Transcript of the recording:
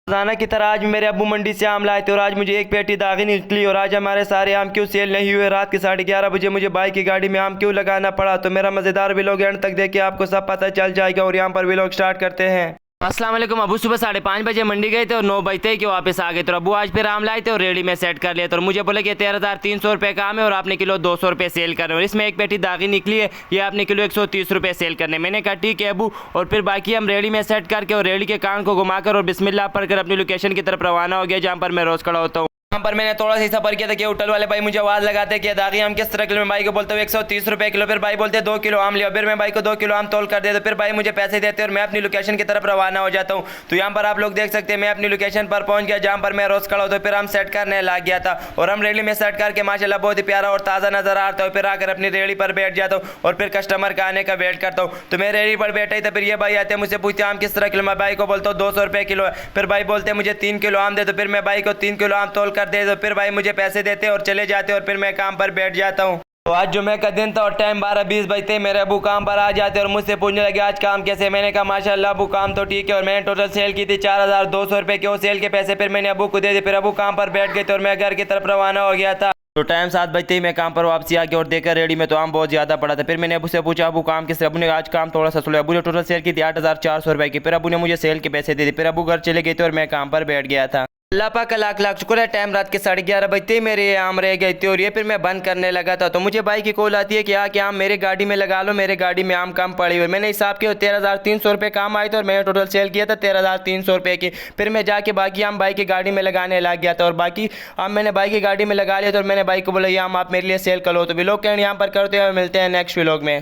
रोजाना की तरह आज मेरे अब्बू मंडी से आम लाए थे और आज मुझे एक पेटी दागी निकली। और आज हमारे सारे आम क्यों सेल नहीं हुए? रात के 11:30 बजे मुझे भाई की गाड़ी में आम क्यों लगाना पड़ा? तो मेरा मज़ेदार व्लॉग एंड तक देखिए, आपको सब पता चल जाएगा। और यहाँ पर व्लॉग स्टार्ट करते हैं। अस्सलाम वालेकुम। अबू सुबह 5:30 बजे मंडी गए थे और 9 बजते कि वापस आ गए। तो अबू आज फिर आम लाए थे और रेडी में सेट कर लिए। तो मुझे बोले कि 13,300 रुपये का आम है और आपने किलो 200 रुपये सेल कर रहे हो। और इसमें एक पेटी दागी निकली है, ये आपने किलो 130 रुपये सेल करने। मैंने कहा ठीक है अबू। और फिर बाकी हम रेडी में सेट करके और रेडी के कान को घुमाकर और बिस्मिल्लाह पढ़कर अपनी लोकेशन की तरफ रवाना हो गया, जहाँ पर मैं रोज़ खड़ा होता हूँ। यहाँ पर मैंने थोड़ा सा सफर किया था कि होटल वाले भाई मुझे आवाज़ लगाते कि दागी आम किस तरह किलो? मैं भाई को बोलता हूँ 130 रुपये किलो। फिर भाई बोलते 2 किलो आम लिया। फिर मैं भाई को 2 किलो आम तोल कर दे। तो फिर भाई मुझे पैसे देते और मैं अपनी लोकेशन की तरफ रवाना हो जाता हूँ। तो यहाँ पर आप लोग देख सकते हैं मैं अपनी लोकेशन पर पहुँच गया, जहाँ पर मैं रोज़ खड़ा होता हूँ। फिर हम सेट करने लग गया था और हम रेडी में सेट करके माशाल्लाह बहुत ही प्यारा और ताज़ा नज़र आता है। फिर आकर अपनी रेडी पर बैठ जाता हूँ और फिर कस्टमर का आने का वेट करता हूँ। तो मैं रेडी पर बैठा ही था, फिर ये भाई आते हैं, मुझसे पूछते आम किस तरह किलो? मैं भाई को बोलता हूँ 200 रुपये किलो है। फिर भाई बोलते हैं मुझे 3 किलो आम दे। तो फिर मैं भाई को 3 किलो आम तोल कर दे। तो फिर भाई मुझे पैसे देते और चले जाते और फिर मैं काम पर बैठ जाता हूँ। तो आज जुमे का दिन था और टाइम 12:20 बजते मेरे अबू काम पर आ जाते और मुझसे पूछने लगे आज काम कैसे? मैंने कहा माशाल्लाह अबू काम तो ठीक है। और मैंने टोटल सेल की थी 4,200 रुपये के। वो सेल के पैसे फिर मैंने अबू को दे दिए। फिर अबू काम पर बैठ गए थे और मैं घर की तरफ रवाना हो गया था। तो टाइम 7 बजते ही मैं काम पर वापसी आ गया और देखकर रेडी में तो आम बहुत ज़्यादा पड़ा था। फिर मैंने अबू से पूछा अबू काम किस? अबू ने आज काम थोड़ा सा स्लो है। अबू ने टोटल सेल की थी 8,400 रुपये की। फिर अबू ने मुझे सेल के पैसे दे दिए। फिर अबू घर चले गए थे और मैं काम पर बैठ गया था। अल्लाह पाक का लाख लाख शुक्र है, टाइम रात के 11:30 बजते ही मेरे ये आम रह गए थे और ये फिर मैं बंद करने लगा था। तो मुझे भाई की कॉल आती है कि कि आम मेरे गाड़ी में लगा लो, मेरे गाड़ी में आम कम पड़ी हुई। मैंने हिसाब किया 13,300 रुपये काम आए थे और मैंने टोटल सेल किया था 13,300 रुपये की। फिर मैं जाके बाकी आम भाई की गाड़ी में लगाने लग गया था और बाकी आम मैंने भाई की गाड़ी में लगा लिया था और मैंने भाई को बोला ये आम आप मेरे लिए सेल कर लो। तो व्लॉग के यहाँ पर करते हुए मिलते हैं नेक्स्ट व्लॉग में।